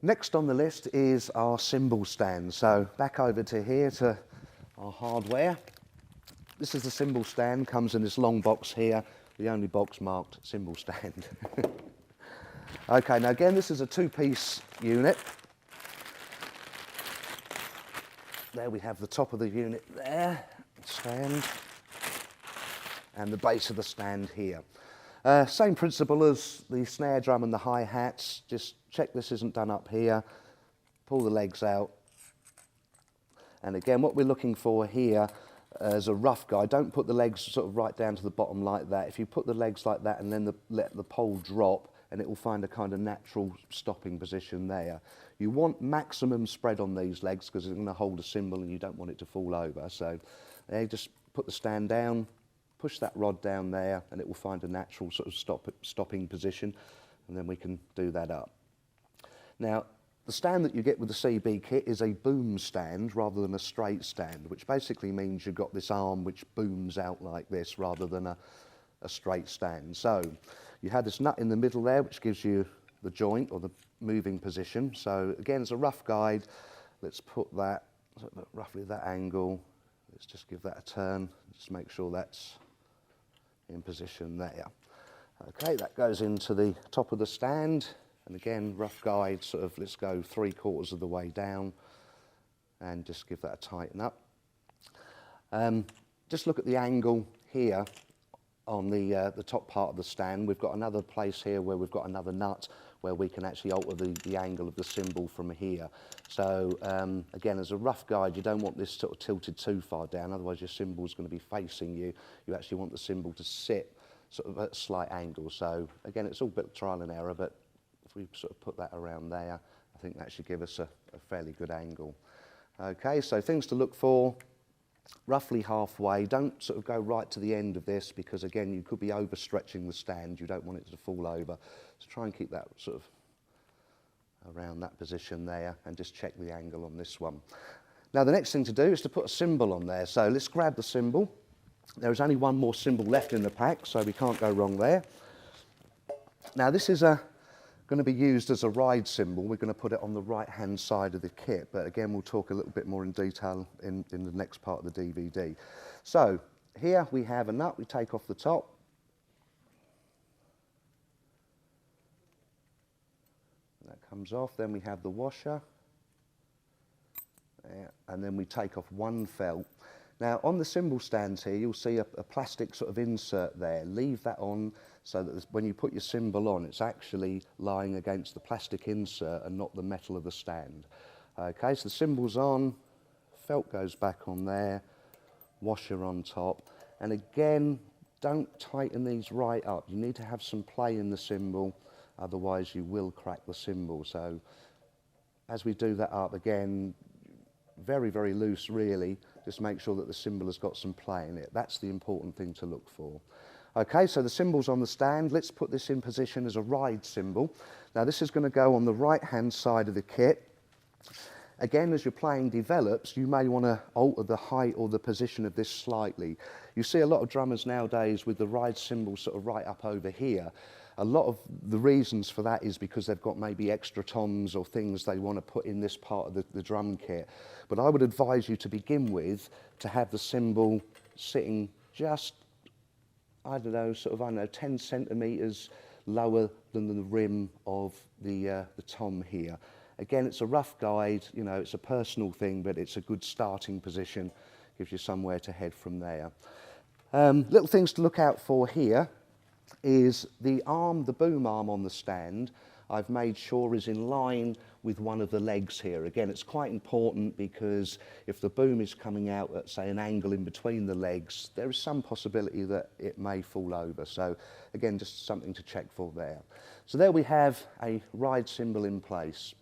Next on the list is our cymbal stand. So back over to here to our hardware. This is the cymbal stand, comes in this long box here, the only box marked cymbal stand. Okay, now again, this is a two-piece unit. There we have the top of the unit there, stand, and the base of the stand here. Same principle as the snare drum and the hi-hats, just check this isn't done up here, pull the legs out, and again what we're looking for here as a rough guide, don't put the legs sort of right down to the bottom like that. If you put the legs like that and then let the pole drop, and it will find a kind of natural stopping position there. You want maximum spread on these legs because it's going to hold a cymbal and you don't want it to fall over. So there, just put the stand down, push that rod down there, and it will find a natural sort of stopping position, and then we can do that up. Now, the stand that you get with the CB kit is a boom stand rather than a straight stand, which basically means you've got this arm which booms out like this rather than a straight stand. So you have this nut in the middle there which gives you the joint or the moving position. So again, as a rough guide, let's put that roughly that angle. Let's just give that a turn, just make sure that's in position there. Okay, that goes into the top of the stand, and again, rough guide, sort of let's go 3/4 of the way down and just give that a tighten up. Just look at the angle here on the top part of the stand. We've got another place here where we've got another nut where we can actually alter the angle of the cymbal from here. So again, as a rough guide, you don't want this sort of tilted too far down, otherwise your cymbal is going to be facing you. You actually want the cymbal to sit sort of at a slight angle. So again, it's all a bit of trial and error, but if we sort of put that around there, I think that should give us a fairly good angle. Okay, so things to look for. Roughly halfway, don't sort of go right to the end of this because again you could be overstretching the stand, you don't want it to fall over, so try and keep that sort of around that position there and just check the angle on this one. Now the next thing to do is to put a cymbal on there, so let's grab the cymbal. There is only one more cymbal left in the pack, so we can't go wrong there. Now this is going to be used as a ride cymbal. We're going to put it on the right hand side of the kit, but again we'll talk a little bit more in detail in the next part of the DVD. So here we have a nut we take off the top. That comes off, then we have the washer, and then we take off one felt. Now on the cymbal stands here you'll see a plastic sort of insert there. Leave that on so that when you put your cymbal on it's actually lying against the plastic insert and not the metal of the stand. Okay, so the cymbal's on, felt goes back on there, washer on top, and again don't tighten these right up. You need to have some play in the cymbal, otherwise you will crack the cymbal. So as we do that up, again, very, very loose really, just make sure that the cymbal has got some play in it. That's the important thing to look for. Okay, so the cymbal's on the stand. Let's put this in position as a ride cymbal. Now this is going to go on the right hand side of the kit. Again, as your playing develops, you may want to alter the height or the position of this slightly. You see a lot of drummers nowadays with the ride cymbal sort of right up over here. A lot of the reasons for that is because they've got maybe extra toms or things they want to put in this part of the drum kit. But I would advise you to begin with to have the cymbal sitting just, I don't know, 10 centimetres lower than the rim of the tom here. Again, it's a rough guide, you know, it's a personal thing, but it's a good starting position, gives you somewhere to head from there. Little things to look out for here is the arm, the boom arm on the stand, I've made sure is in line with one of the legs here. Again, it's quite important because if the boom is coming out at, say, an angle in between the legs, there is some possibility that it may fall over. So again, just something to check for there. So there we have a ride cymbal in place.